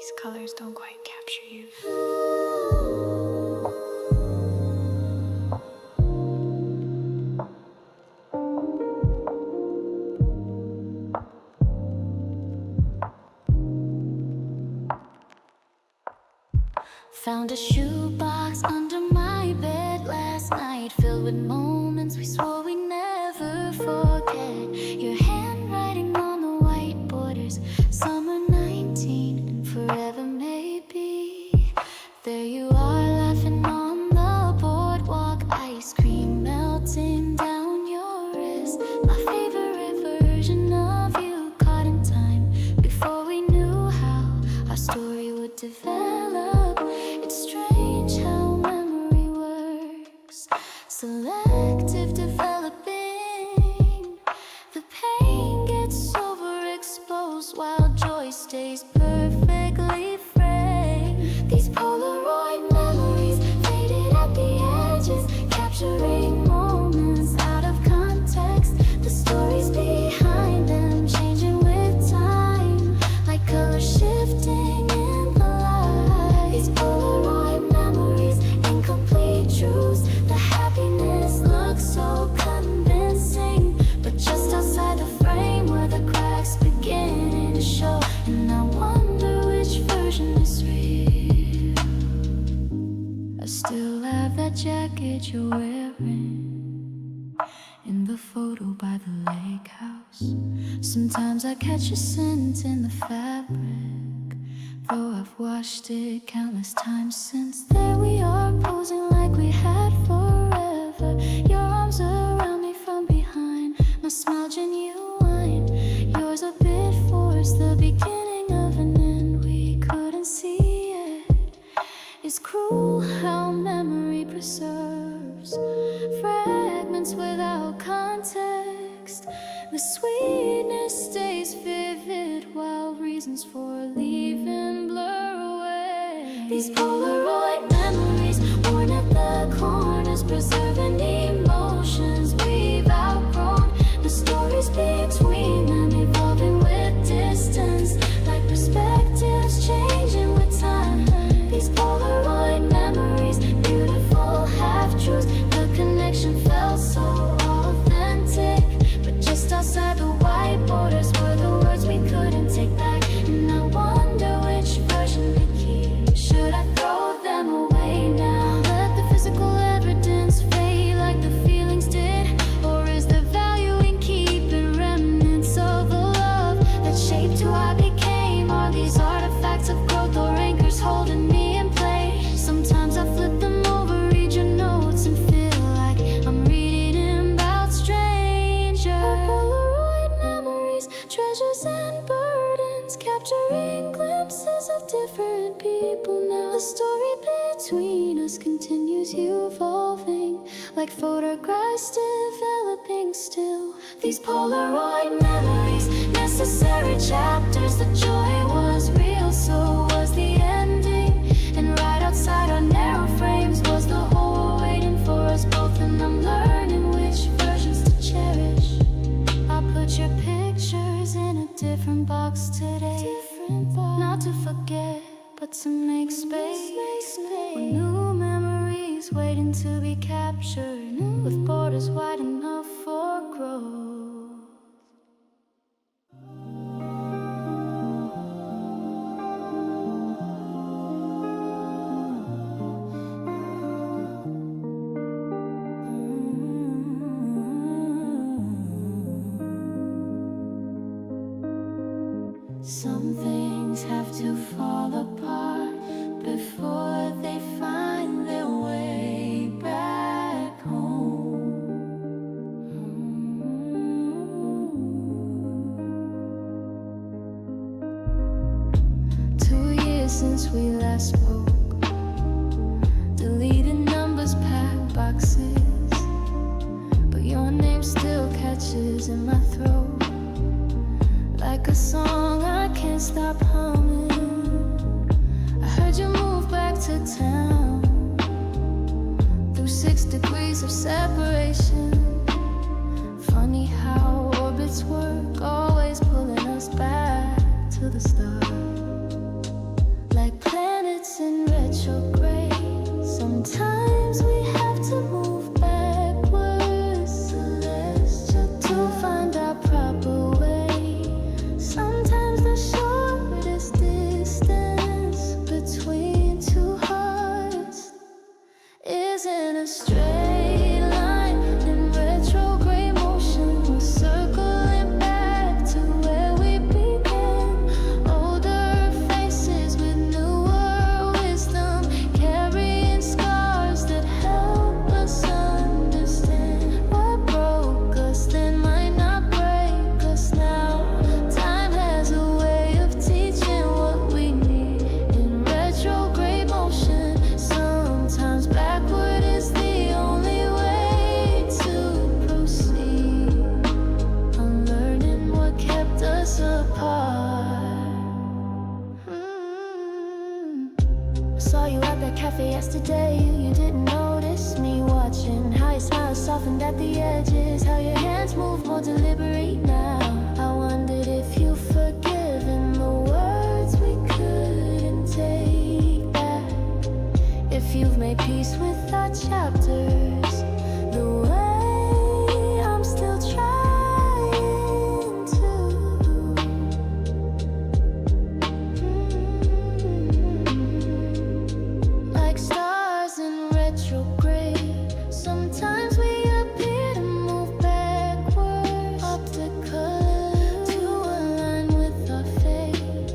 These colors don't quite capture you. Found a shoebox under my bed last night, filled with moments we swore we never forget. Your handwriting on the white borders, summer 19 and forever maybe. There you are laughing on the boardwalk, ice cream melting down your wrist. My favorite version of you, caught in time before we knew how our story would develop. It's strange how memory works, selective developing. The pain gets overexposed while joy stays perfectly framed. These Polaroid memories faded at the edges, capturing moments out of context. The stories behind them changing with time, like color shifting in the light. These Polaroid memories, incomplete truths. The happiness looks so convincing, but just outside the frame where the cracks beginning to show. And I wonder which version is real. I still have that jacket you're wearing in the photo by the lake house. Sometimes I catch a scent in the fabric, though I've washed it countless times since. There we are, posing like we had forever. Your arms around me from behind, my smile genuine, yours a bit forced, the beginning of an end we couldn't see it. It's cruel how memory preserves fragments without context. The sweetness stays vivid while reasons for leaving blur away. These Polaroid memories worn at the corners, preserving emotions we've outgrown. The stories between them evolving with distance, like perspectives changing with time. These Polaroid memories, beautiful half-truths. The connection felt so authentic, but just outside the white borders were the words we couldn't take back. And I wonder which version to keep. Should I throw them away now? Let the physical evidence fade like the feelings did? Or is the value in keeping remnants of the love that shaped who I became? Are these artifacts of growth or anchors holding me in place? Sometimes I flip them over, read your notes, and feel like I'm reading about strangers. Polaroid memories, treasures and burdens, capturing glimpses of different people now. The story between us continues evolving, like photographs developing still. These Polaroid memories, necessary chapters. The joy was real, so was the ending. And right outside our narrow frames was the whole waiting for us both. And I'm learning which versions to cherish. I put your pictures in a different box today, not to forget, but to make space. With new memories waiting to be captured, with borders wide enough for growth. Some things have to fall apart before they find their way back home. 2 years since we last spoke, deleted numbers, packed boxes, but your name still catches in my throat like a song I can't stop humming. I heard you move back to town through 6 degrees of separation. Funny how orbits work, always pulling us back to the start. cafe yesterday, you didn't notice me watching. How your smile softened at the edges, how your hands move more deliberate now. I wondered if you've forgiven the words we couldn't take back. If you've made peace with our chapters, the way I'm still trying to. Like stars in retrograde, sometimes we appear to move backwards, optically to align with our fate.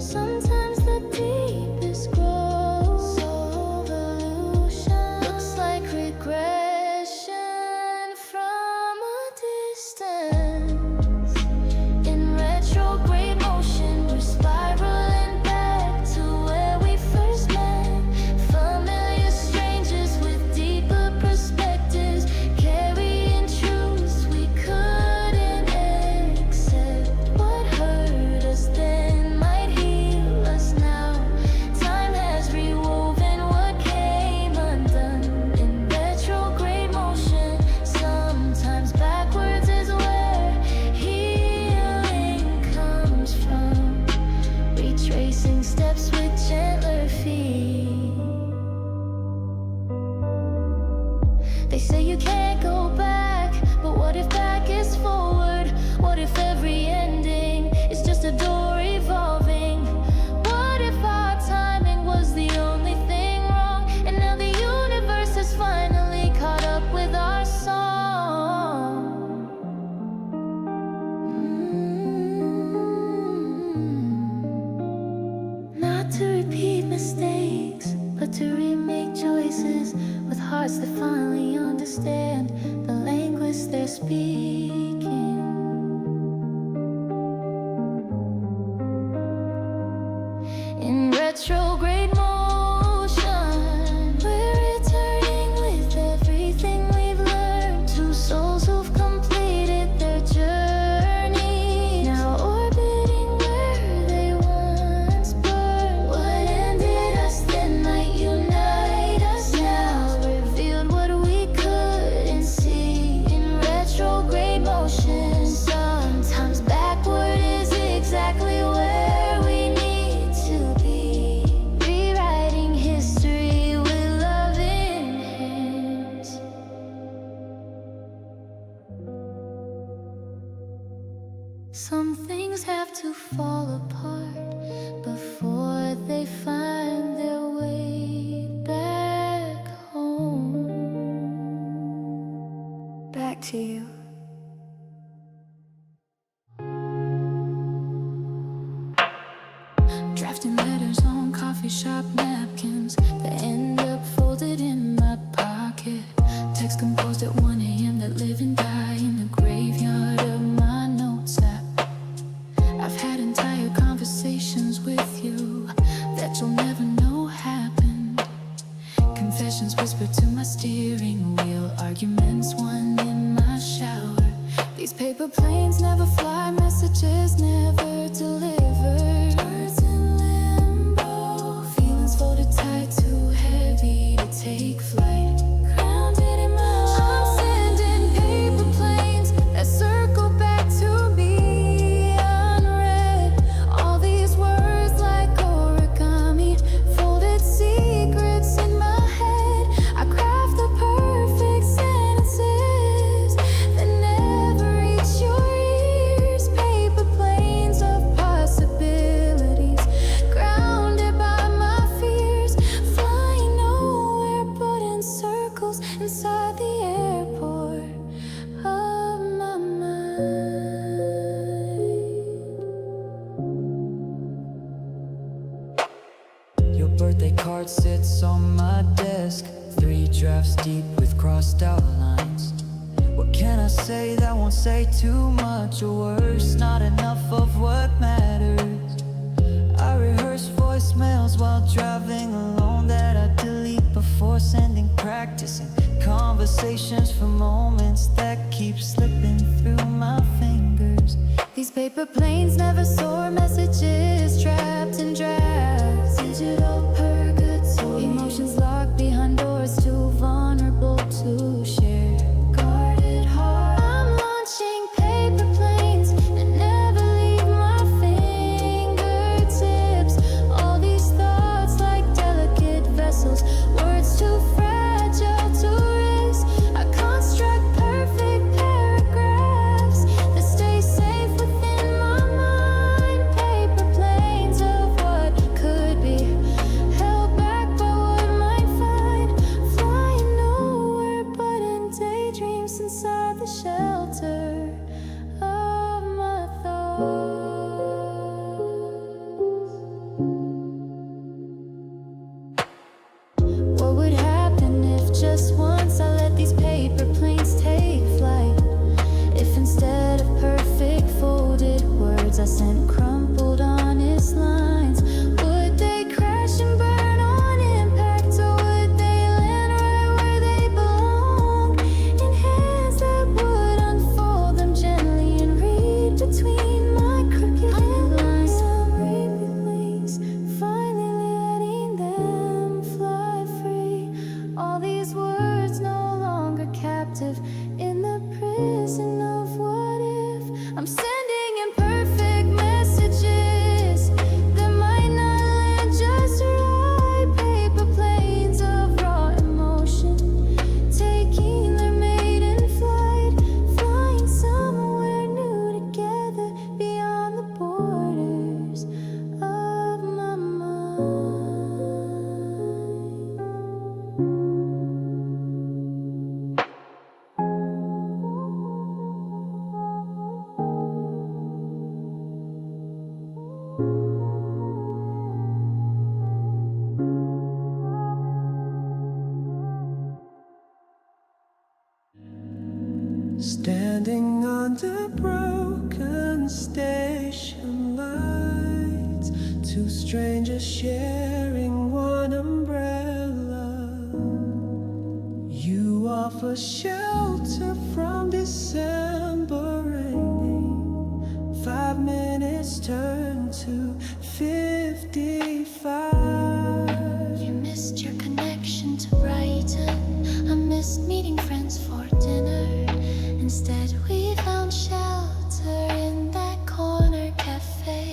Sometimes the deepest growth, soul evolution, looks like regression from a distance. In retrograde motion, we're spiraling back to where we first met. Familiar strangers with deeper perspectives, carrying truths we couldn't accept. What hurt us then might heal us now. Time has rewoven what came undone. In retrograde motion, sometimes backwards is where healing comes from. Retracing steps with gentler feet. They say you can't go back, but what if back is forward? What if every ending is just a door evolving? What if our timing was the only thing wrong, and now the universe has finally caught up with our song? Not to repeat mistakes, but to remake choices with hearts that finally understand the language they're speaking. In retrograde motion, we're returning with everything we've learned. Two souls who've completed their journey, now orbiting where they once burned. What ended us then might unite us now, revealed what we couldn't see. In retrograde motion, sometimes backward is exactly where we need to be. Rewriting history with love in hands. Some things have to fall apart before they find their way back home. Back to you. Drafting letters on coffee shop napkins that end up folded in my pocket. Text composed at 1 a.m. that live and die in the graveyard of my notes app. I've had entire conversations with you that you'll never know happened. Confessions whispered to my steering wheel, arguments won in my shower. These paper planes never fly, messages never delivered. Words in limbo, feelings folded tight, too heavy to take flight. Grounded in my I'm sending paper planes that circle back to me unread. All these words like origami, folded secrets in my head. I craft the perfect sentences that never reach your ears. Paper planes of possibilities, grounded by my fears, flying nowhere but in circles inside the airport of my mind. Your birthday card sits on my desk, 3 drafts deep with crossed out lines. What can I say that won't say too much, or worse, not enough of what matters? I rehearse voicemails while driving alone that I delete before sending, practicing conversations for moments that keep slipping through my fingers. These paper planes never soar, messages trapped in drafts. Digital purgatory, emotions lost. What would happen if just once I let these paper planes take flight? If instead of perfect folded words I sent crumpled honest lines, would they crash and burn on impact, or would they land right where they belong? In hands that would unfold them gently and read between my crooked headlines. Some repeat wings, finally letting them fly free. All these words no longer captive in the prison of what if. I'm sending imperfect messages that might not land just right. Paper planes of raw emotion, taking their maiden flight, flying somewhere new together beyond the borders of my mind. Standing under broken station lights, two strangers sharing one umbrella. You offer shelter from December raining. 5 minutes turn to 55. You missed your connection to Brighton. I missed meeting friends for dinner. Instead, we found shelter in that corner cafe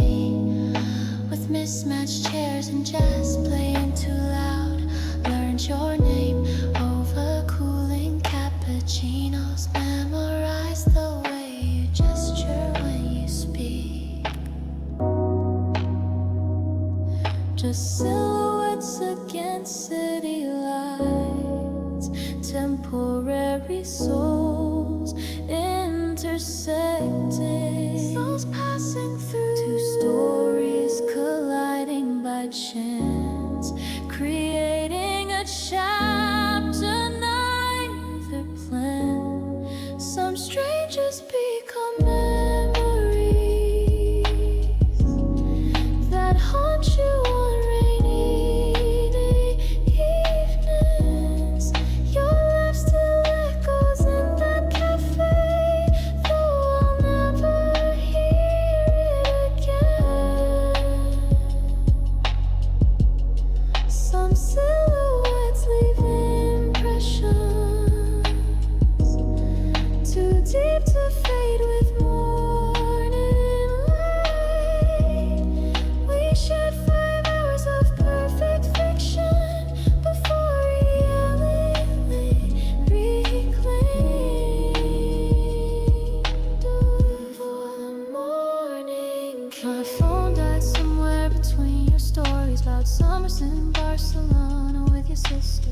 with mismatched chairs and jazz playing too loud. Learned your name over cooling cappuccinos. Memorized the way you gesture when you speak. Just silhouettes against city lights, temporary souls intersecting, souls passing through, two stories colliding by chance, creating a chapter neither planned. Some strangers become memories that haunt you on rainy evenings. Your laugh still echoes in that cafe, though I'll never hear it again. Some silhouettes leave impressions too deep to fade with morning light. We shared 5 hours of perfect fiction before reality reclaimed. For the morning came. My phone died somewhere between your stories about summers in Barcelona with your sister.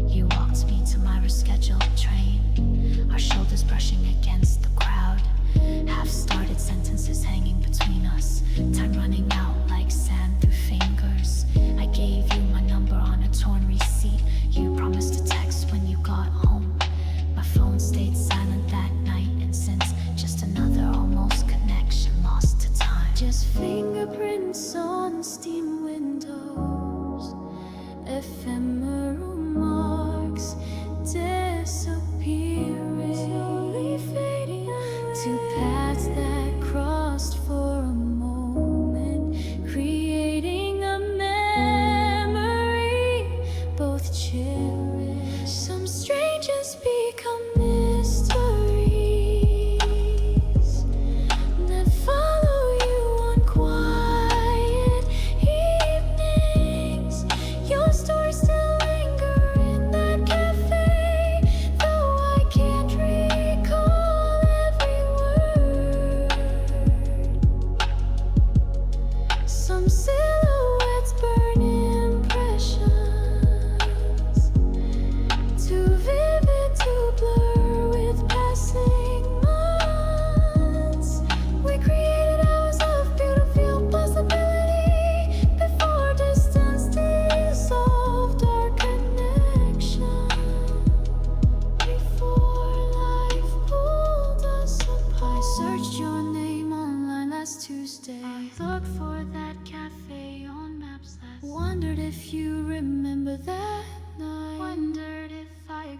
You walked me to my rescheduled train, our shoulders brushing against the crowd. Half-started sentences hanging between us, time running out like sand through fingers. I gave you my number on a torn receipt. You promised to text when you got home. My phone stayed silent that night, and since just another almost connection lost to time. Just fingerprints on steam windows, ephemeral marks disappearing, slowly fading away, to paths that crossed for a moment, creating a memory both cheering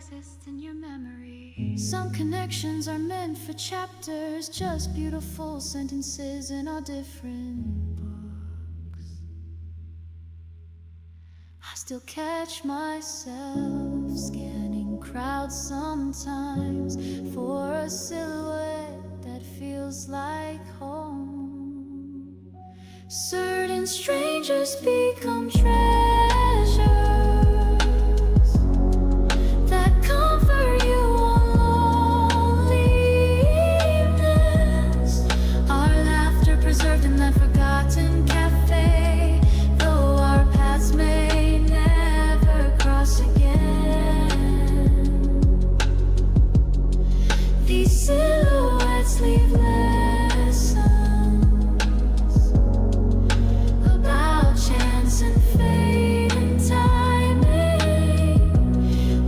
exist in your memory. Some connections are meant for chapters, just beautiful sentences in our different books. I still catch myself scanning crowds sometimes for a silhouette that feels like home. Certain strangers become treasures that comfort you on lonely evenings. Our laughter preserved in that forgotten cafe, though our paths may never cross again. These silhouettes leave lessons about chance and fate and timing.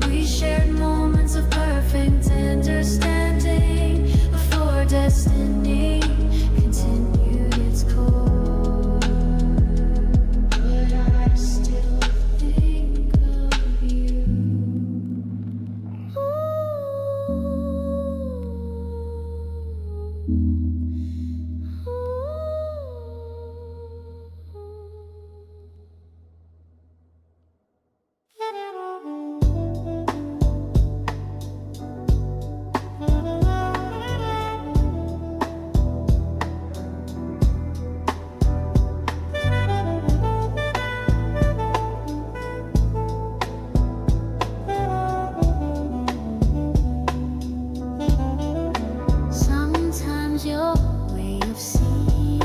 We shared moments of perfect understanding before destiny continued its course. But I still think of you. Sometimes your way of seeing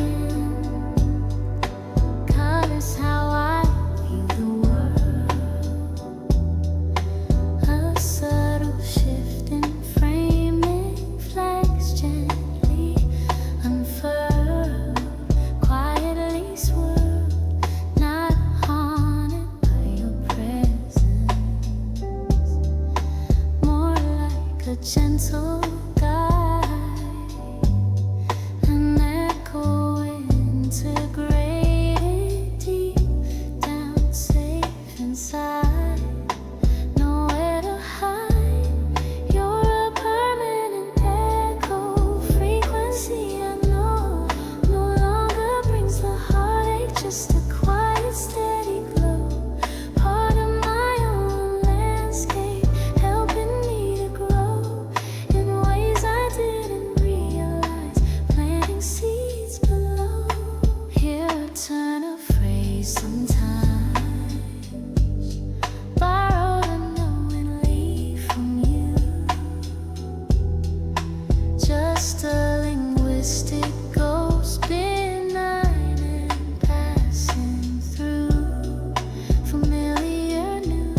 colors how I view the world. A subtle shift in framing, flags gently unfurled, quietly swirled, not haunted by your presence, more like a gentle guide, an echo integrated deep down, safe inside, nowhere to hide. You're a permanent echo frequency I know no longer brings the heartache, just a quiet, steady glow. Part of my own landscape, helping me to grow in ways I didn't realize, planting seeds below. Hear a turn of phrase sometimes, borrowed unknowingly from you. Just a linguistic ghost, benign and passing through. Familiar, new,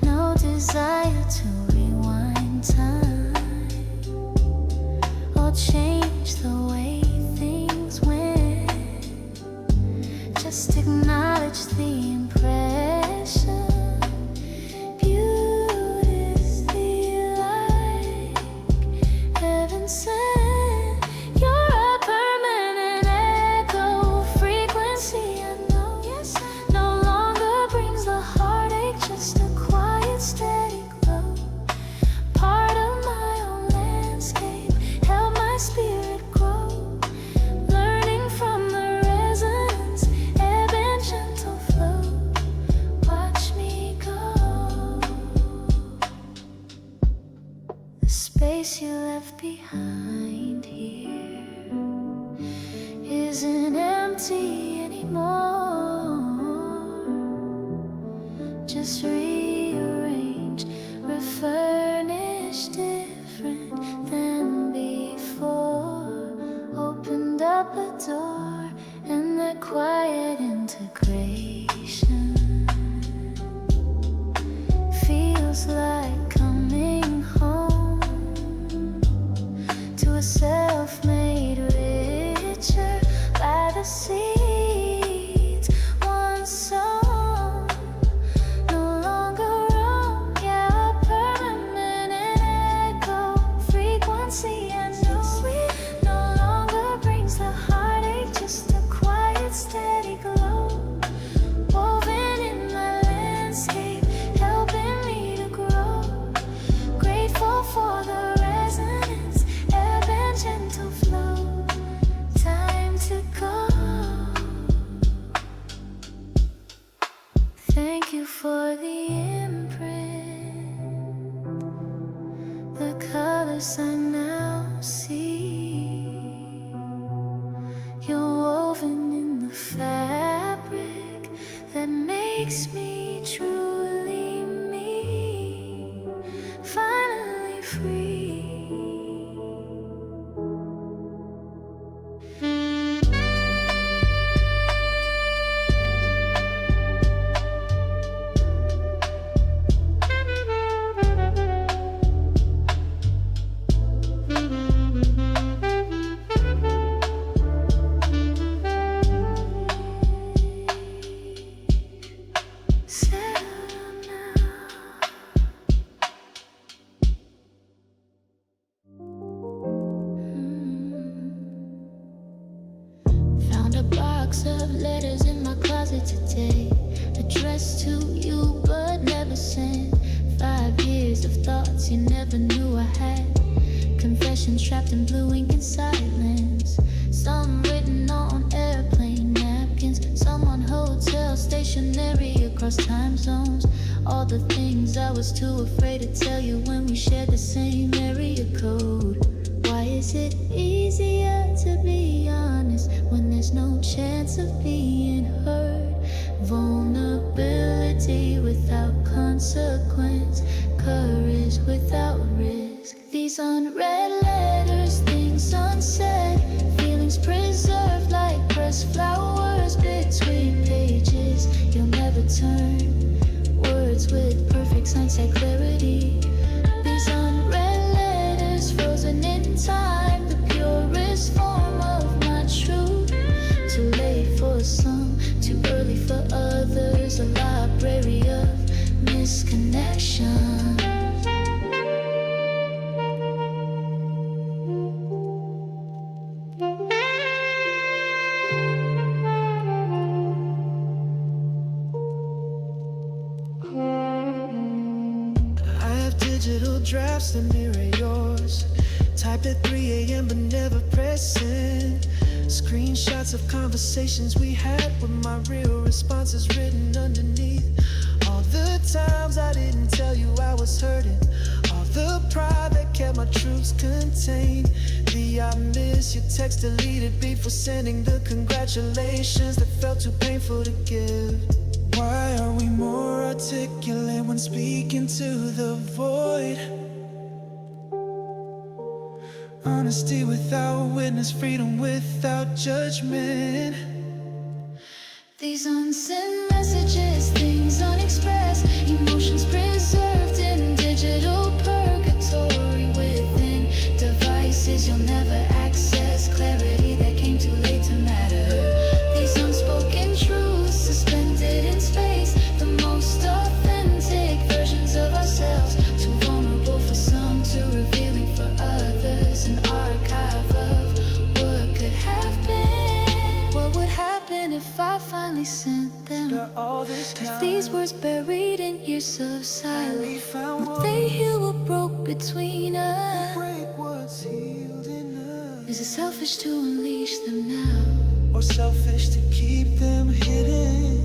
no desire to rewind time or change the way things went. Just acknowledge the impression. Beautifully like heaven sent. You're a permanent echo frequency I know. Yes, no longer brings the heartache, just a quiet, steady glow. Part of my own landscape, help my spirit grow. Learning from the resonance, ebb and gentle flow. Watch me go. The space you left behind here isn't empty anymore. Just rearranged, refurnished, different than before. Opened up a door, and that quiet integration feels like coming home to a self-made richer by the seeds once sown. No us I now see. You're woven in the fabric that makes me truly me, finally free. Found a box of letters in my closet today, addressed to you but never sent. 5 years of thoughts you never knew I had, confessions trapped in blue ink and silence. Some written on airplane napkins, some on hotel stationery across time zones. All the things I was too afraid to tell you when we shared the same area code. Why is it easier to be honest when there's no chance of being heard? Vulnerability without consequence, courage without risk. These unread letters, things unsaid, feelings preserved like pressed flowers between pages you'll never turn. Words with perfect sunset clarity. These unread letters frozen in time, the purest form of my truth. Too late for some, too early for others. A library of misconnection. Digital drafts that mirror yours, typed at 3 a.m. but never press send. Screenshots of conversations we had with my real responses written underneath. All the times I didn't tell you I was hurting, all the pride that kept my truths contained. The I miss your text deleted before sending the congratulations that felt too painful to give. Why are we more articulate when speaking to the void? Honesty without witness, freedom without judgment. These unsent messages, things unexpressed, emotions preserved in digital purgatory within devices you'll never access. Clarity that came too late to matter. These unspoken truths suspended in space, the most authentic versions of ourselves. Too vulnerable for some, too revealing for others. An archive of what could have been. What would happen if I finally sent them? If these words buried in years of silence, would they heal what broke between us? Is it selfish to unleash them now, or selfish to keep them hidden?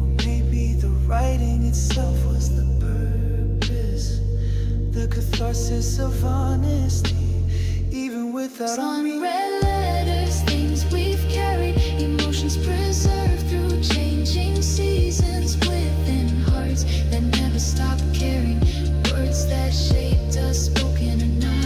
Or maybe the writing itself was the purpose, the catharsis of honesty, even without unread letters, things we've carried, emotions preserved through changing seasons within hearts that never stop caring. Words that shaped us, spoken or not.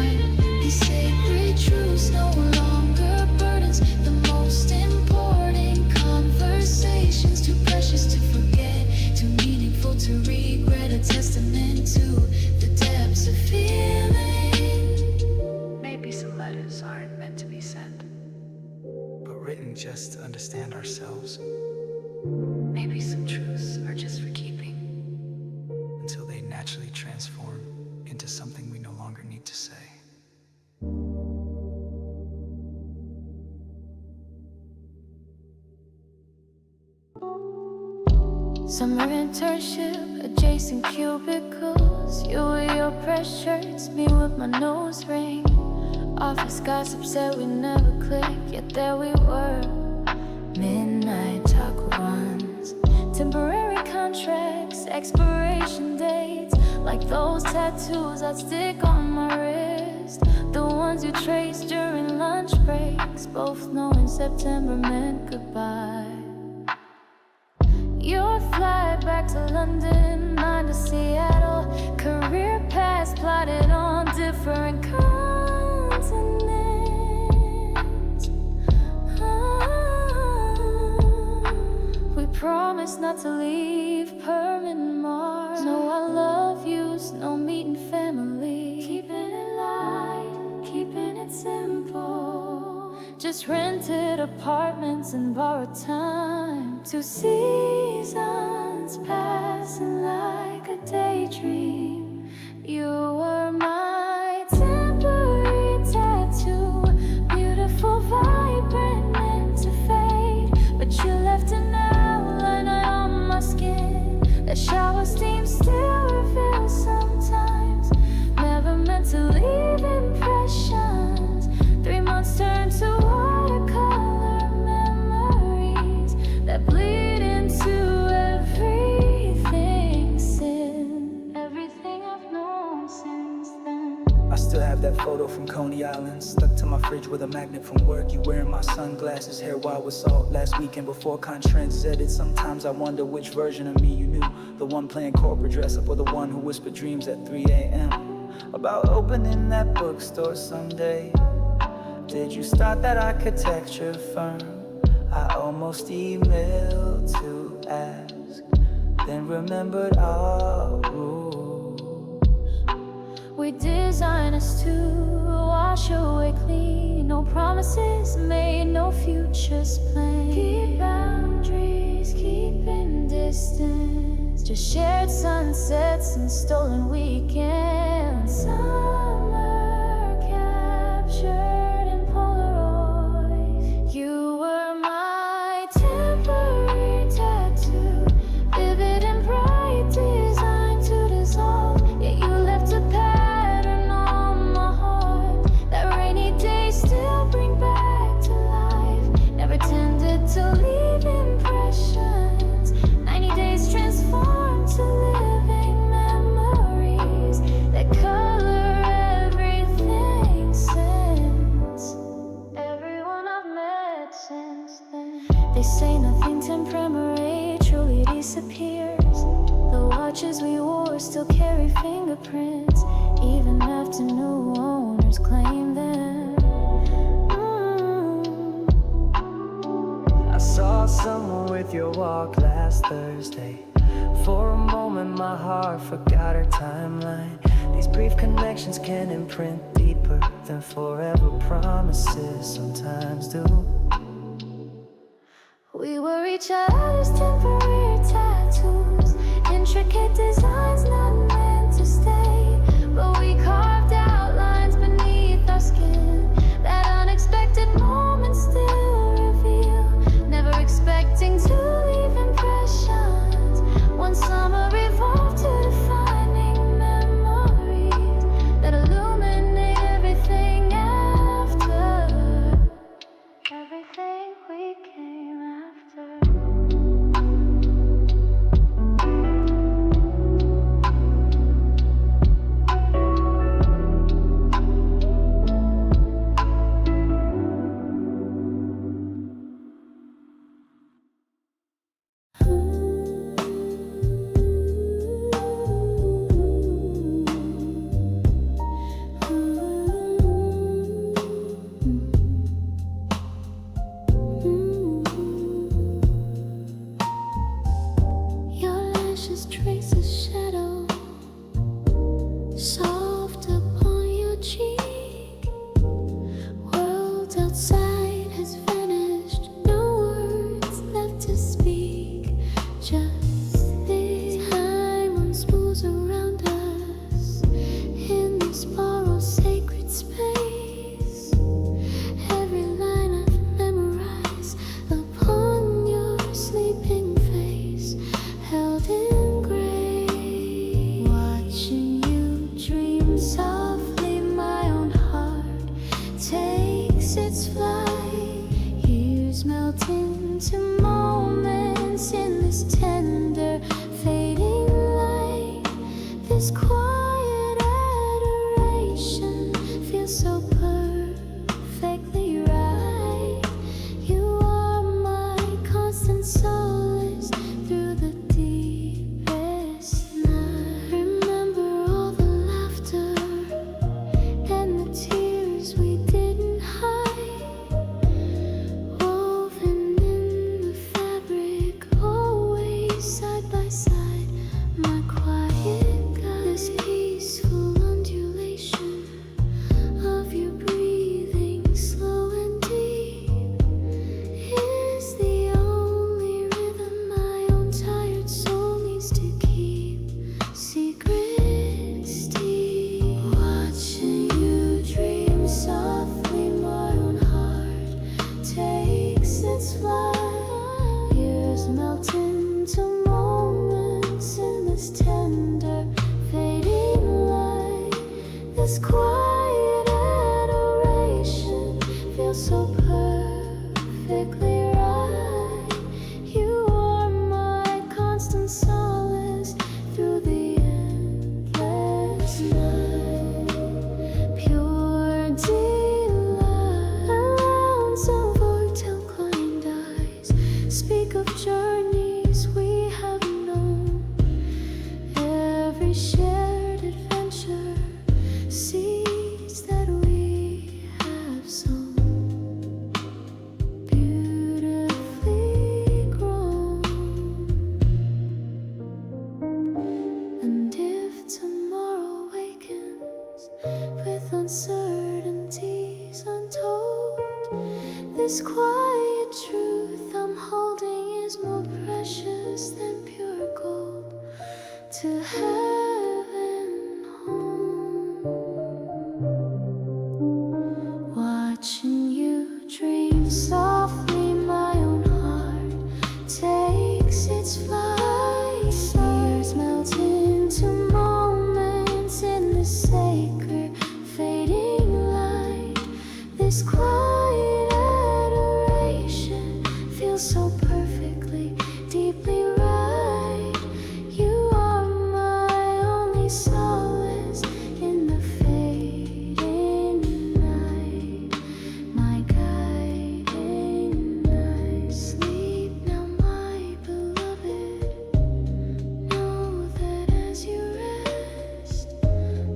These sacred truths no longer burdens, the most important conversations, too precious to forget, too meaningful to regret. A testament to the depths of feeling. Maybe some letters aren't meant to be sent, but written just to understand ourselves, maybe some truths are just for keeping. until they naturally transform into something we no longer need to say. Summer internship, adjacent cubicles. You with your press shirts, me with my nose ring. Office gossip said we never clicked, yet there we were. Midnight taco runs, temporary contracts, expiration dates, like those tattoos I'd stick on my wrist. dearest, the ones you traced during lunch breaks, both knowing September meant goodbye. Your flight back to London, mine to Seattle, career paths plotted on different continents. We promised not to leave permanent marks. No I love yous, no meeting family. Keeping it light, keeping it simple. Just rented apartments and borrowed time. 2 seasons passing like a daydream. You were my temporary tattoo, beautiful, vibrant, meant to fade. But you left an outline on my skin. That shower steam still reveals sometimes. Never meant to leave impressions. 3 months turned to watercolor memories that bleed into everything since. Everything I've known since then. I still have that photo from Coney Island, stuck to my fridge with a magnet from work. You wearing my sunglasses, hair wild with salt. Last weekend before trendsetted. Sometimes I wonder which version of me you knew. The one playing corporate dress up, or the one who whispered dreams at 3 a.m. about opening that bookstore someday. Did you start that architecture firm? I almost emailed to ask, then remembered our rules. We designed us to wash away clean. No promises made, no futures planned. Keep boundaries, keeping distance. Just shared sunsets and stolen weekends. Summer captured in Polaroid. You were my temporary tattoo, vivid and bright, designed to dissolve. Yet you left a pattern on my heart that rainy days still bring back to life. Never tended to leave impressions. 90 days transformed to living memories that color everything since. Everyone I've met since then. They say nothing temporary truly disappears. The watches we wore still carry fingerprints, even after new owners claim them. I saw someone with your walk last Thursday. For a moment my heart forgot her timeline. These brief connections can imprint deeper than forever promises sometimes do. We were each other's temporary tattoos, intricate designs not meant to stay. But we carved out lines beneath our skin that unexpected moments still reveal. Never expecting to leave impressions. One summer evolved to defining memories that illuminate everything after. Everything we came after. Your lashes trace a shadow soft upon your cheek. World outside has vanished, no words left to speak. Just this time unspools around us in this borrowed sacred space. Every line I've memorized upon your sleeping face, held in grace. Watching you dream. This quiet adoration feels so perfectly right. You are my constant solace through the endless night. Pure delight. Around some foretell climbed eyes speak of journeys we have known. Every shared adventure, seeds that we have sown, beautifully grown. And if tomorrow wakens with uncertainties untold, this quiet truth I'm holding is more precious than pure gold. To heaven home, watching you dream softly, my own heart takes its flight. Tears melt into moments in the sacred fading light. This quiet adoration feels so perfectly, deeply right. You are my only solace in the fading night, my guiding light. Sleep now, my beloved. Know that as you rest,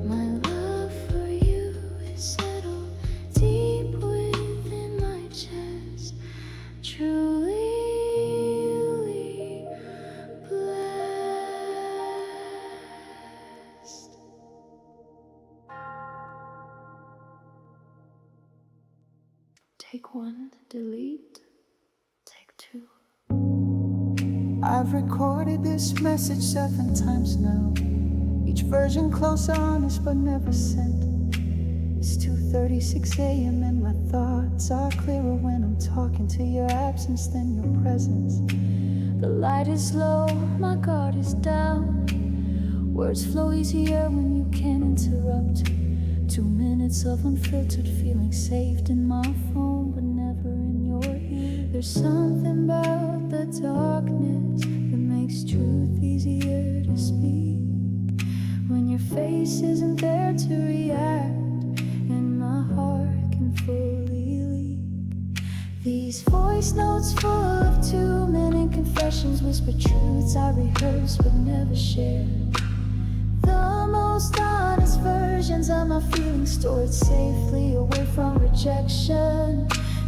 my love for you is settled deep within my chest. Truly blessed. Take one, delete. Take two. I've recorded this message 7 times now. Each version close, honest, but never sent. It's 2:36 a.m. and my thoughts are clearer when I'm talking to your absence than your presence. The light is low, my guard is down. Words flow easier when you can't interrupt. 2 minutes of unfiltered feeling saved in my phone, but never in your ear. There's something about the darkness that makes truth easier to speak. When your face isn't there to react, and my heart can fully leak. These voice notes full of 2-minute confessions, whisper truths I rehearse but never share. The most honest versions of my feelings stored safely away from rejection.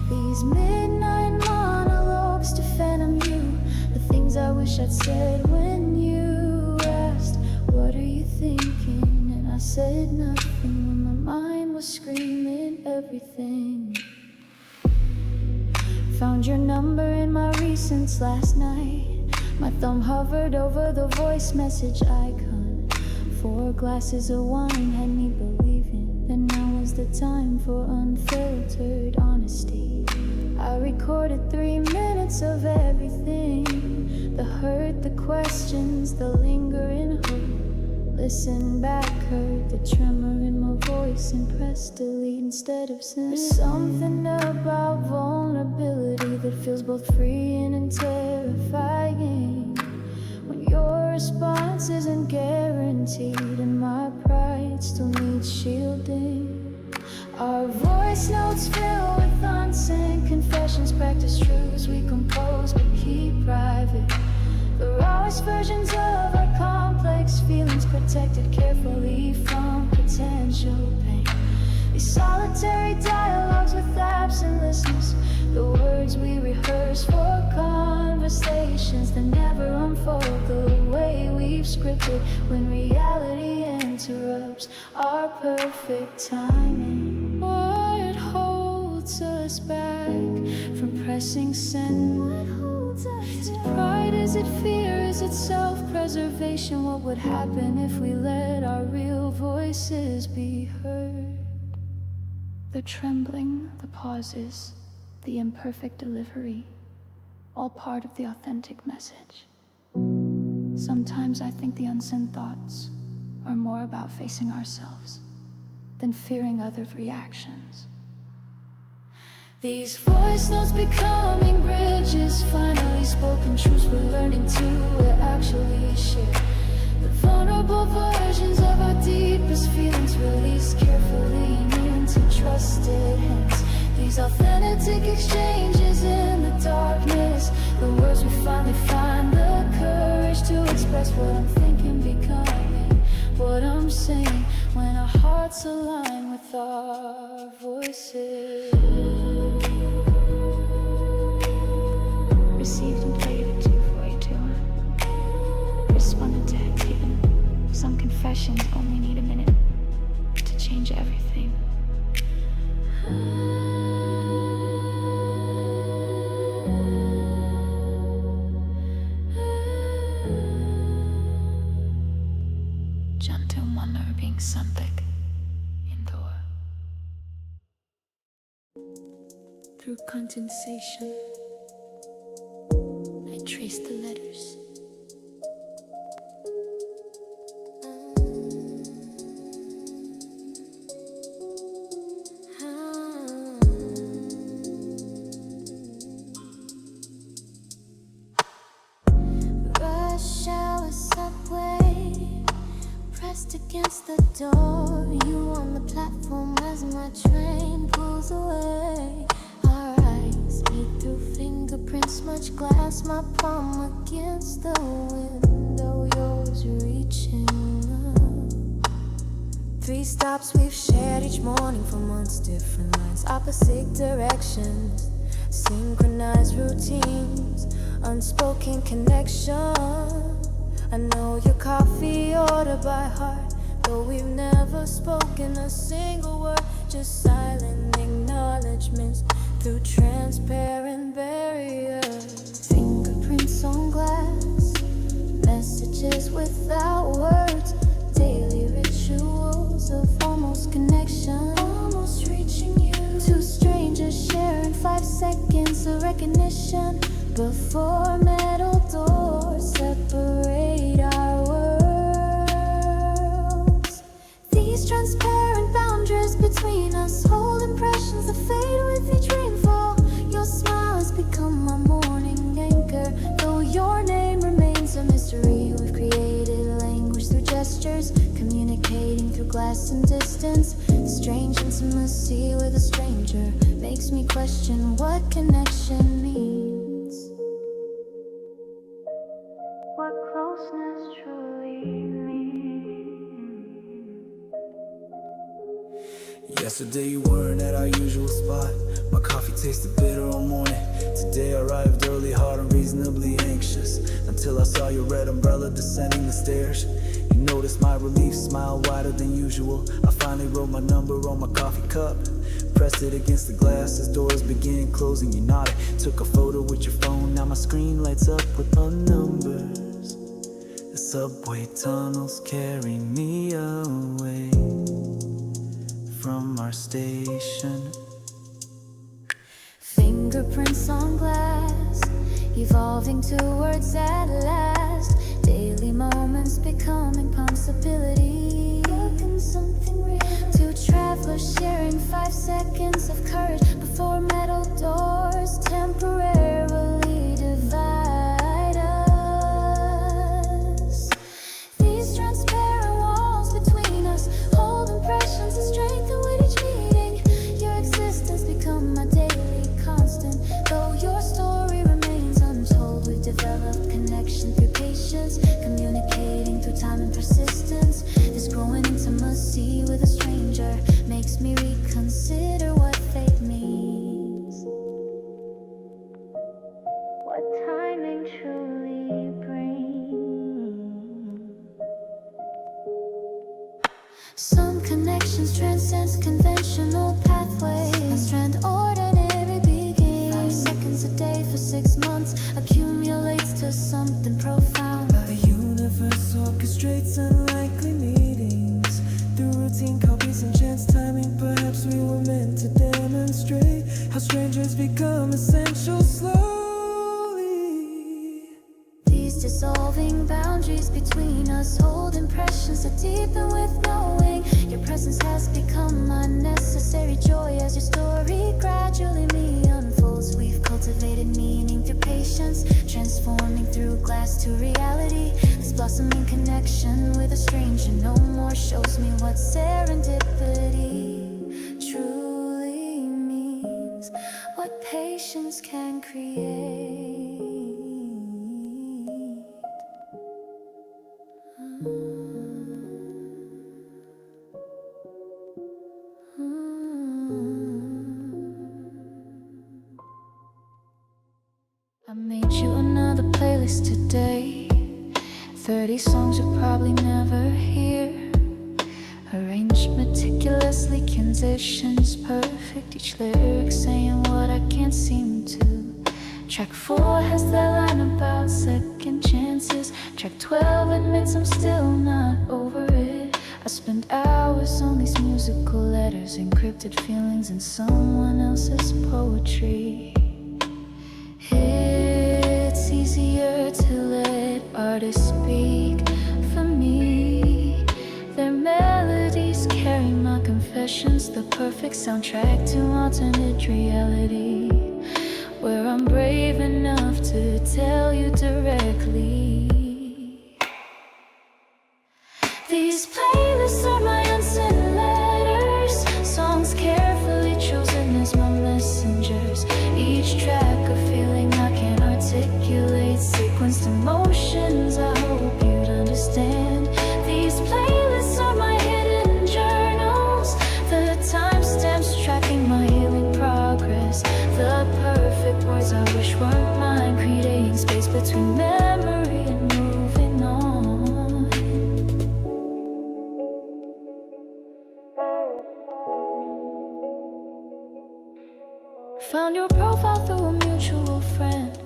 These midnight monologues to phantom you, the things I wish I'd said when you asked, what are you thinking? And I said nothing when my mind was screaming everything. Found your number in my recents last night. My thumb hovered over the voice message icon. 4 glasses of wine had me believing that now was the time for unfiltered honesty. I recorded 3 minutes of everything, the hurt, the questions, the lingering hope. Listen back, heard the tremor in my voice and pressed delete instead of send. There's something about vulnerability that feels both freeing and terrifying. When your response isn't guaranteed and my pride still needs shielding. Our voice notes fill with unsaid confessions, practice truths we compose but keep private. The rawest versions of our complex feelings, protected carefully from potential pain. These solitary dialogues with absent listeners, the words we rehearse for conversations that never unfold the way we've scripted. When reality interrupts our perfect timing, what holds us back from pressing send? What holds us back? Is it pride? Is it fear? Is it self-preservation? What would happen if we let our real voices be heard? The trembling, the pauses, the imperfect delivery, all part of the authentic message. Sometimes I think the unsent thoughts are more about facing ourselves than fearing other reactions. These voice notes becoming bridges, finally spoken truths we're learning to actually share. The vulnerable versions of our deepest feelings released carefully into trusted hands. These authentic exchanges in the darkness, the words we finally find the courage to express what I'm thinking, becoming what I'm saying when our hearts align with our voices. Received and played at 2:42. Responded to it even. Some confessions only need a minute to change everything. Gentle wonder being something indoor. Through condensation, I trace the letters. Rush hour subway, pressed against the door. You on the platform as my train pulls away. Our eyes meet through fingerprints, much glass, my palm against the window, yours reaching up. 3 stops we've shared each morning for months, different lines, opposite directions, synchronized routines, unspoken connection. I know your coffee order by heart, though we've never spoken a single word, just silent acknowledgements through transparent barriers. Fingerprints on glass, messages without words, daily rituals of almost connection, almost reaching you. 2 strangers sharing 5 seconds of recognition before metal doors separate our worlds. These transparent boundaries between us hold impressions that fade with each rainfall. Your smile has become my morning anchor, though your name remains a mystery. We've created language through gestures, communicating through glass and distance. Strange intimacy with a stranger makes me question what connection means, what closeness truly means. Yesterday you weren't at our usual spot. My coffee tasted bitter all morning. Today I arrived early, hard and reasonably anxious, until I saw your red umbrella descending the stairs. You noticed my relief, smile wider than usual. I finally wrote my number on my coffee cup, pressed it against the glass as doors began closing. You nodded, took a photo with your phone. Now my screen lights up with our numbers. The subway tunnels carry me away from our station. Fingerprints on glass, evolving to words at last. Daily moments becoming possibility. Looking something real. 2 travelers sharing 5 seconds of courage before metal doors temporarily divide us. These transparent walls between us hold impressions of strength and with each meeting. Your existence become my daily constant, though your story remains untold. We've developed connection through patience, communicating through time and persistence. This growing intimacy with a stranger makes me reconsider what fate means, what timing truly brings. Some connections transcend conventional pathways, a strand ordinary begins. 5 seconds a day for 6 months accumulates to something profound. The universe orchestrates unlikely meetings through routine copies and chance timing. Perhaps we were meant to demonstrate how strangers become essential slowly. These dissolving boundaries between us hold impressions that deepen with knowing. Your presence has become 30 songs you'll probably never hear. Arranged meticulously, transitions perfect. Each lyric saying what I can't seem to. Track 4 has that line about second chances. Track 12 admits I'm still not over it. I spend hours on these musical letters, encrypted feelings in someone else's poetry. It's easier to let artists speak for me. Their melodies carry my confessions, the perfect soundtrack to alternate reality, where I'm brave enough to tell you directly. These playlists are my unsent letters, songs carefully chosen as my messengers. Each track a feeling I can't articulate, sequenced emotions I hope you'd understand. These playlists are my hidden journals, the timestamps tracking my healing progress. The perfect words I wish weren't mine, creating space between memory and moving on. Found your profile through a mutual friend.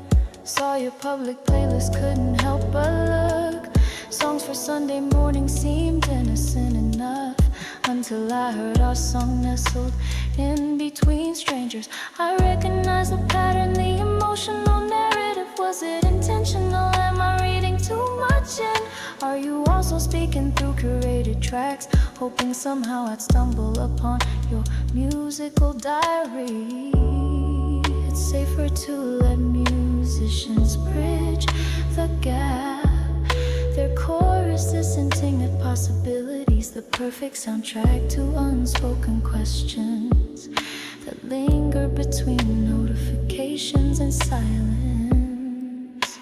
Saw your public playlist, couldn't help but look. Songs for Sunday morning seemed innocent enough, until I heard our song nestled in between strangers. I recognized the pattern, the emotional narrative. Was it intentional? Am I reading too much in? Are you also speaking through curated tracks, hoping somehow I'd stumble upon your musical diary? It's safer to let musicians bridge the gap. Their chorus is hinting at possibilities, the perfect soundtrack to unspoken questions that linger between notifications and silence.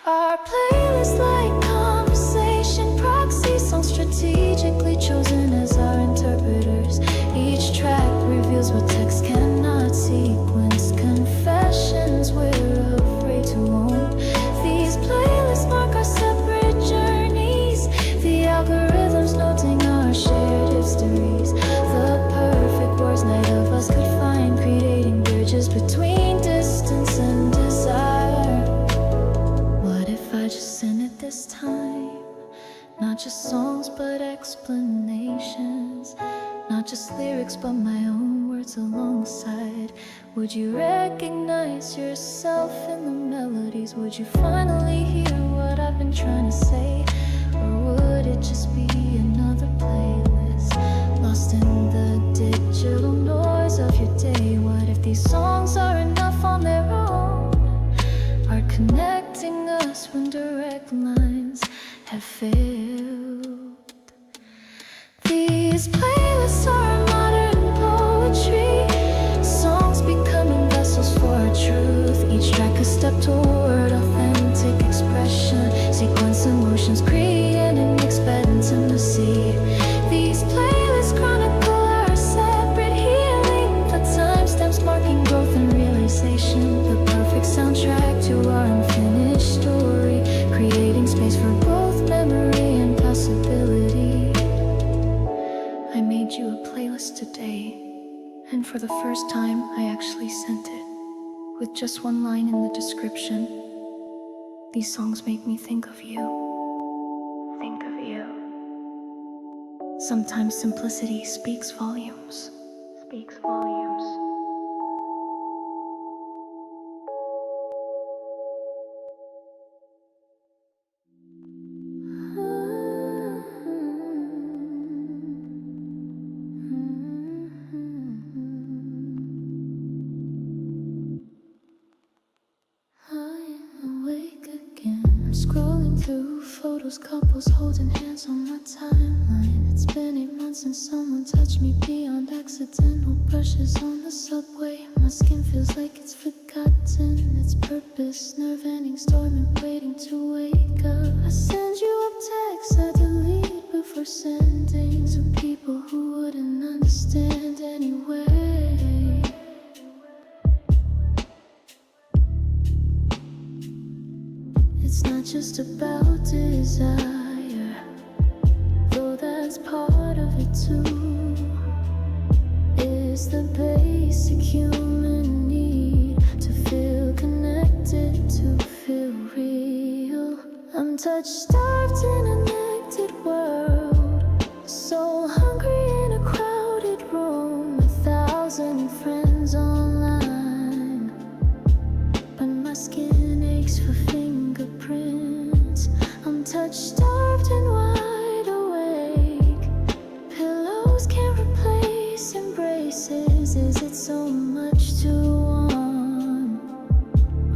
Our playlist like conversation proxy, songs strategically chosen as our interpreters. Each track reveals what text cannot sequence, confessions we're afraid to own. These playlists mark our separate journeys, the algorithms noting our shared histories. The perfect words neither of us could find, creating bridges between distance and desire. What if I just sent it this time? Not just songs but explanations, not just lyrics but my own words alongside. Would you recognize yourself in the melodies? Would you finally hear what I've been trying to say? Or would it just be another playlist, lost in the digital noise of your day? What if these songs are enough on their own, are connecting us when direct lines have failed? These playlists are modern poetry, songs becoming vessels for our truth. Each track a step toward authentic expression, sequence emotions creating expect intimacy. These playlists chronicle our separate healing, the timestamps marking growth and realization, the perfect soundtrack to our unfinished story, creating space for both memory and possibility. I made you a playlist today, and for the first time I actually sent it, with just one line in the description. These songs make me think of you. Think of you. Sometimes simplicity speaks volumes. Speaks volumes. Scrolling through photos, couples holding hands on my timeline. It's been 8 months since someone touched me beyond accidental brushes on the subway. My skin feels like it's forgotten its purpose, nerve ending, storming, waiting to wake up. I send you up texts I delete before sending to people who wouldn't understand anyway. It's not just about desire, though that's part of it too. It's the basic human need to feel connected, to feel real. I'm touch-starved in a connected world, so hungry in a crowded room, 1,000 friends online, but my skin aches for fingerprints. I'm touch-starved and wide awake. Pillows can't replace embraces. Is it so much to want?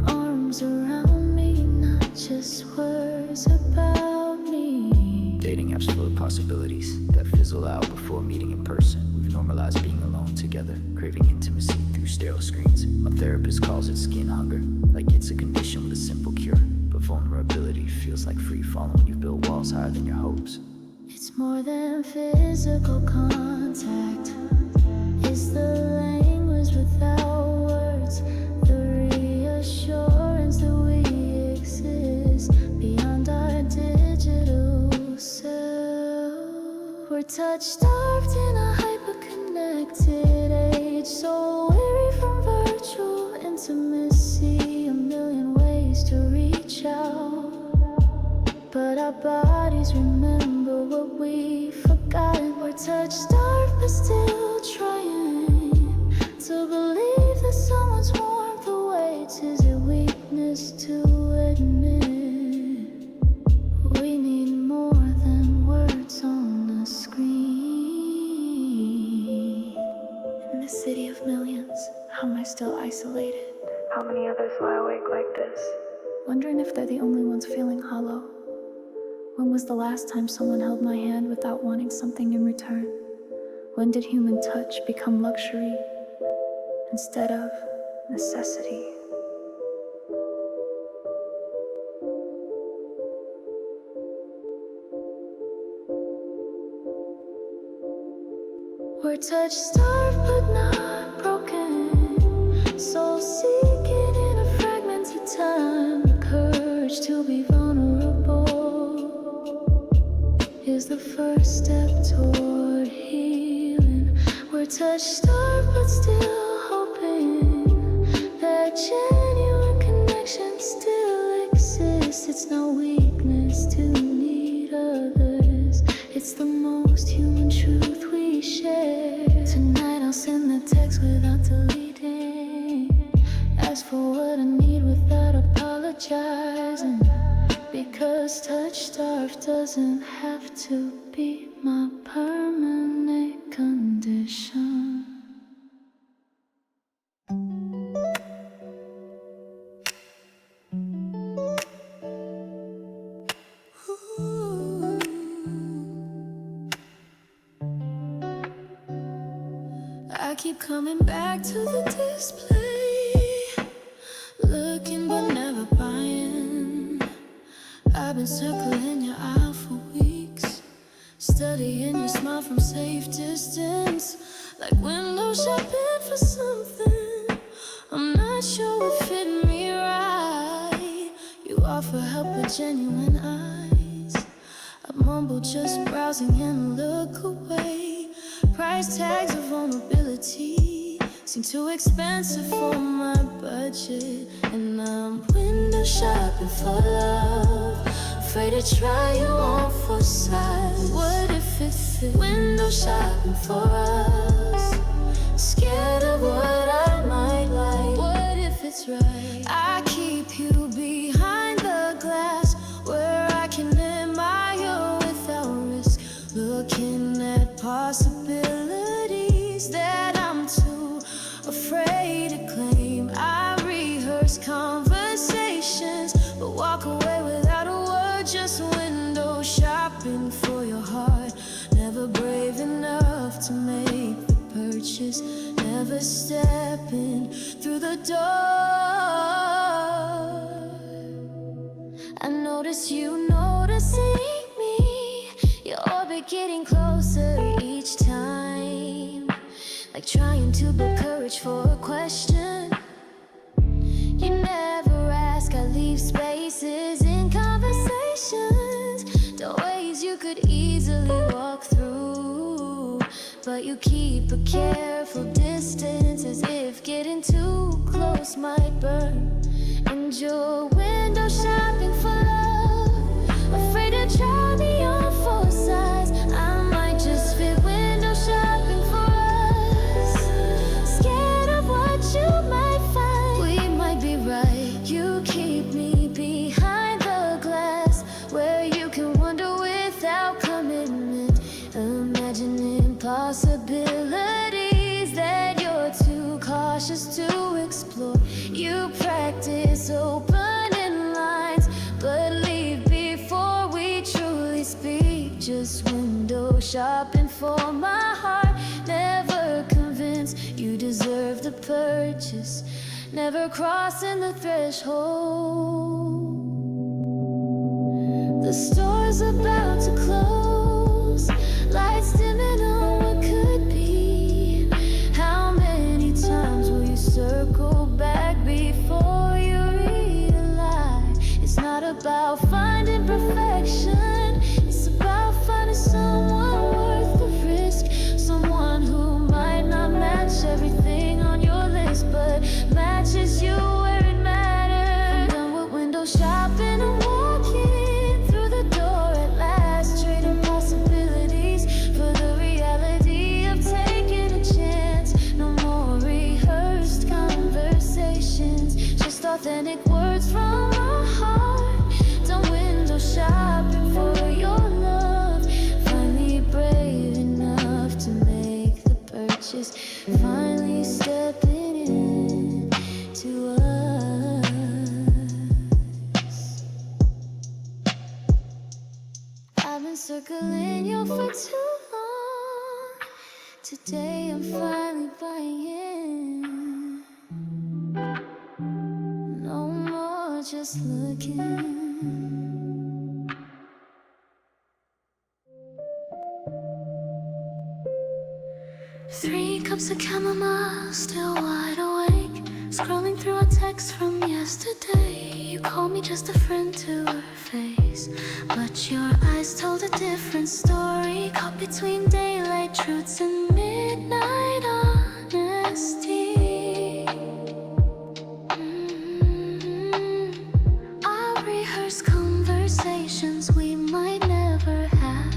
Arms around me, not just words about me. Dating apps full of possibilities that fizzle out before meeting in person. We've normalized being alone together, craving intimacy through sterile screens. My therapist calls it skin hunger, like it's a condition with a simple cure. But vulnerability feels like free falling when you've built walls higher than your hopes. It's more than physical contact. It's the language without words, the reassurance that we exist beyond our digital self. We're touch-starved in a hyper-connected age, so weary from virtual intimacy. A million ways to reach out, but our bodies remember what we forgot. We're touch-starved but still trying to believe that someone's warmth awaits. Is it weakness to admit we need more than words on a screen? In the city of millions, how am I still isolated? How many others lie awake like this? Wondering if they're the only ones feeling hollow. When was the last time someone held my hand without wanting something in return? When did human touch become luxury instead of necessity? We're touch-starved but not broken, soul seeking in a fragmented time. The courage to be vulnerable is the first step toward healing. We're touch-starved but still hoping that genuine connection still exists. It's no weakness to need others, it's the most human truth we share. Tonight I'll send the text without deleting, ask for what I need without apologizing, because touch-starved doesn't have to be my permanent condition. I keep coming back to the display, looking but never buying. I've been circling your aisle for weeks, studying your smile from safe distance, like window shopping for something I'm not sure would fit me right. You offer help with genuine eyes, I mumble just browsing and look away. Price tags of vulnerability seem too expensive for my budget, and I'm window shopping for love, afraid to try you on for size. What if it fits? Window shopping for us, scared of what I might like. What if it's right? I keep you behind the glass, where I can admire without risk, looking at possibilities that I'm too afraid to claim. I rehearse conversations, but walk away without a word, just window shopping for your heart. Never brave enough to make the purchase, never stepping through the door. I notice you noticing me, your orbit getting closer each time, like trying to build courage for a question. You never ask, I leave spaces in conversation but you keep a careful distance, as if getting too close might burn. And you're window shopping for love, afraid to try me on for size. I might just fit window shopping for us, scared of what you might find. We might be right, you keep me behind the glass, where you can wonder without commitment, imagining possibilities that you're too cautious to explore. You practice opening lines, but leave before we truly speak. Just window shopping for my heart, never convinced you deserve the purchase, never crossing the threshold. The store's about to close, lights dimming on what could be. How many times will you circle back before you realize it's not about finding perfection, it's about finding someone worth the risk, someone who might not match everything on your list, but matches you where it matters. I'm done with window shopping and walking through the door at last, trading possibilities for the reality of taking a chance. No more rehearsed conversations, just authentic words from my heart. Done window shopping for your love, finally brave enough to make the purchase, finally stepping in to us. I've been circling you for too long. Today I'm finally buying in. No more just looking. 3 cups of chamomile, still wide awake, scrolling through a text from yesterday. You called me just a friend to her face, but your eyes told a different story, caught between daylight truths and midnight honesty. I'll rehearse conversations we might never have,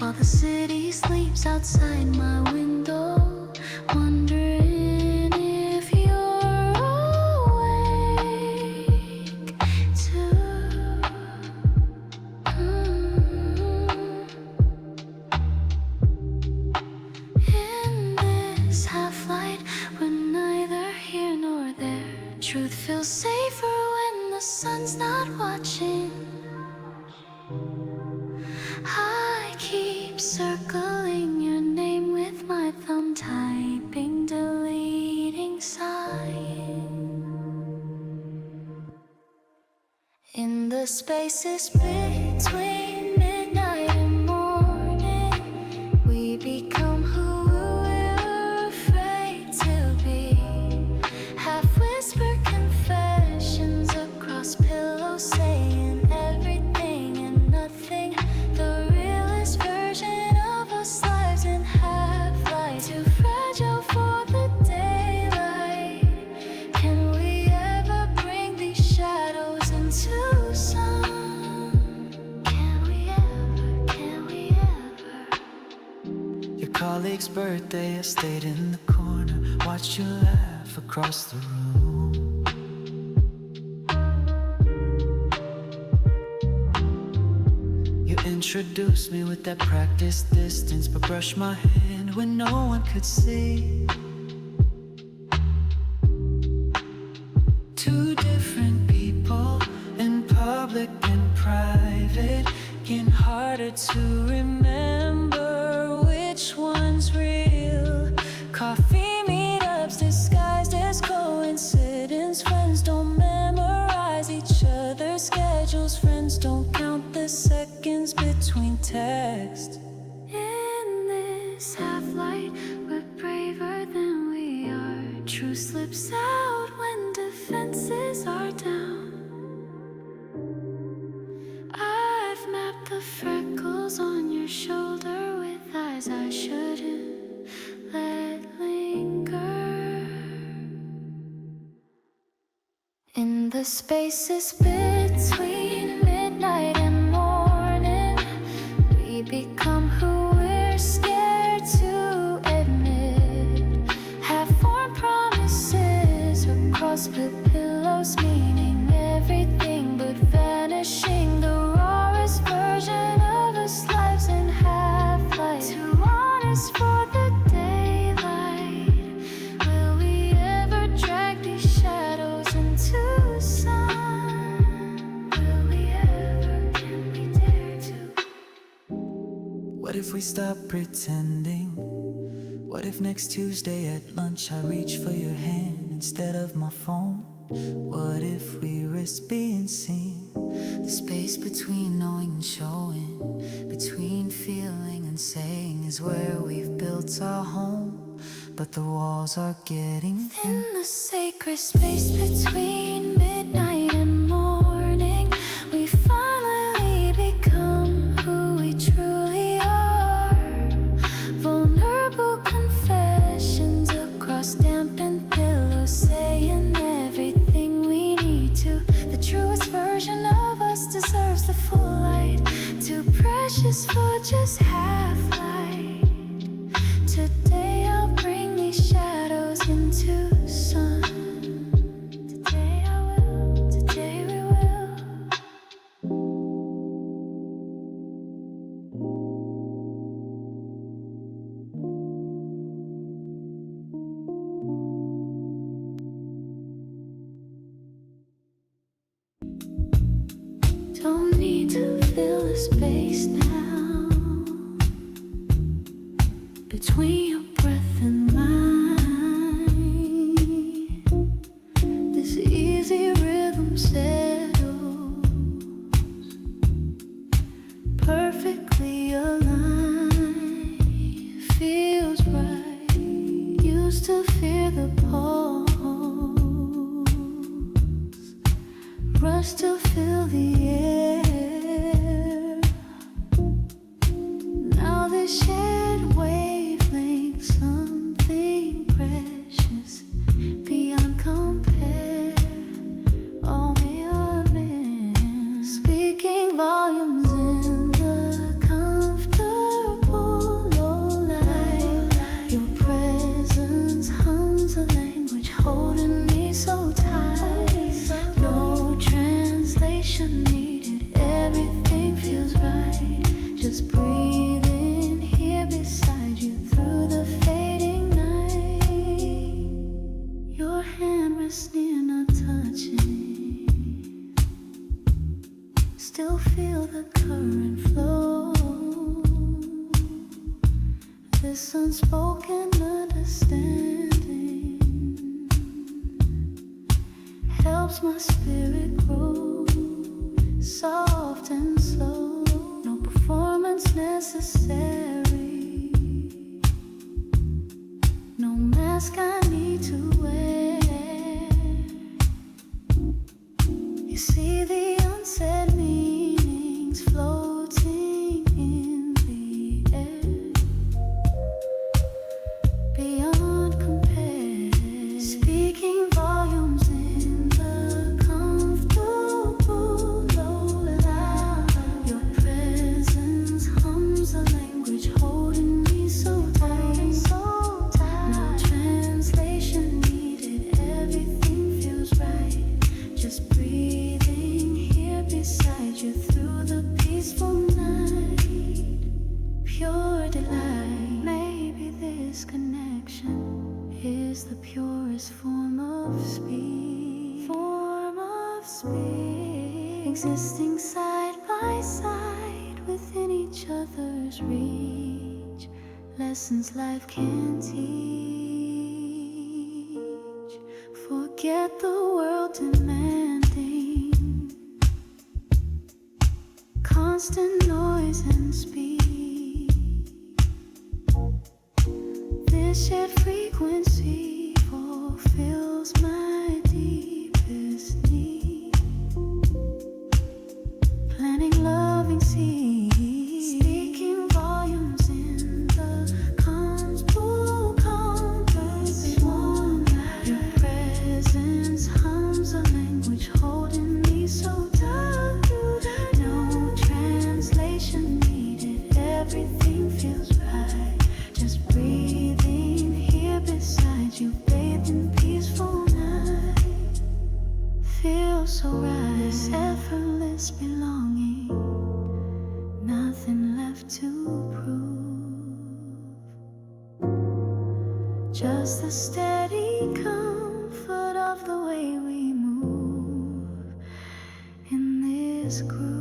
while the city sleeps outside my window, wondering if you're awake too. In this half-light, we're neither here nor there. Truth feels safer when the sun's not watching. I keep circling your name with my thumb, typing, deleting, sighing. In the spaces between midnight and morning, we become who we're afraid to be. Half whispered confessions across pillows, saying everything and nothing. The realest version of us lives in half-light, too fragile for the daylight. Can we ever bring these shadows into sun? Can we ever, can we ever? Your colleague's birthday, I stayed in the corner, watched you laugh across the room. You introduced me with that practice distance, but brushed my hand when no one could see. Two different people, in public and private, getting harder to remember which one's real. Coffee meetups disguised as coincidence. Friends don't memorize each other's schedules. Friends don't count the seconds between texts. In this half-light, we're braver than we are. Truth slips out when defenses are down. I've mapped the freckles on your shoulder with eyes I shouldn't. the spaces between midnight and morning, we become who we're scared to admit. Half-formed promises across split pillows, meaning everything but vanishing. The rawest version of us lives in half-light, too honest for the daylight. Will we ever drag these shadows into the sun? Will we ever, can we dare to? What if we stop pretending? What if next Tuesday at lunch I reach for your hand instead of my phone? What if we risk being seen? The space between knowing and showing, between feeling and saying, is where we've built our home. But the walls are getting thin. In the sacred space between midnight and morning, we finally become who we truly are. Vulnerable confessions across dampened pillows, saying everything we need to. The truest version of us deserves the full light, too precious for just half light. Today I'll bring these shadows into the sun. Today I will, today we will. Don't need to fill the space now between your breath and mine. This easy rhythm settles, perfectly aligned. Feels right. Used to fear the pulse, rush to fill the air. Now this shared wavelength, something precious beyond compare. All we are meant, speaking volumes in the comfortable low light. Your presence hums a language holding me so tight. No translation needed, everything feels right. Just breathe in here beside you through the fading night. Your hand rests near, not touching. Still feel the current flow. This unspoken understanding helps my spirit grow, soft and slow. No performance necessary, no mask I need to wear. You see the unsaid meanings floating in the air, beyond compare. Speaking volumes in the comfortable low light. Your presence hums a language holding me so tight. No translation needed, everything feels right. Just breathing here beside you through the peaceful night. Pure delight. Maybe this connection is the purest form of speed. Existing side by side within each other's reach. Lessons life can teach. Forget the world demanding constant noise and speed. This shared frequency fulfills my deepest need. Planting loving seeds, speaking volumes in the comfortable compass. Your presence hums a language. Just the steady comfort of the way we move in this groove.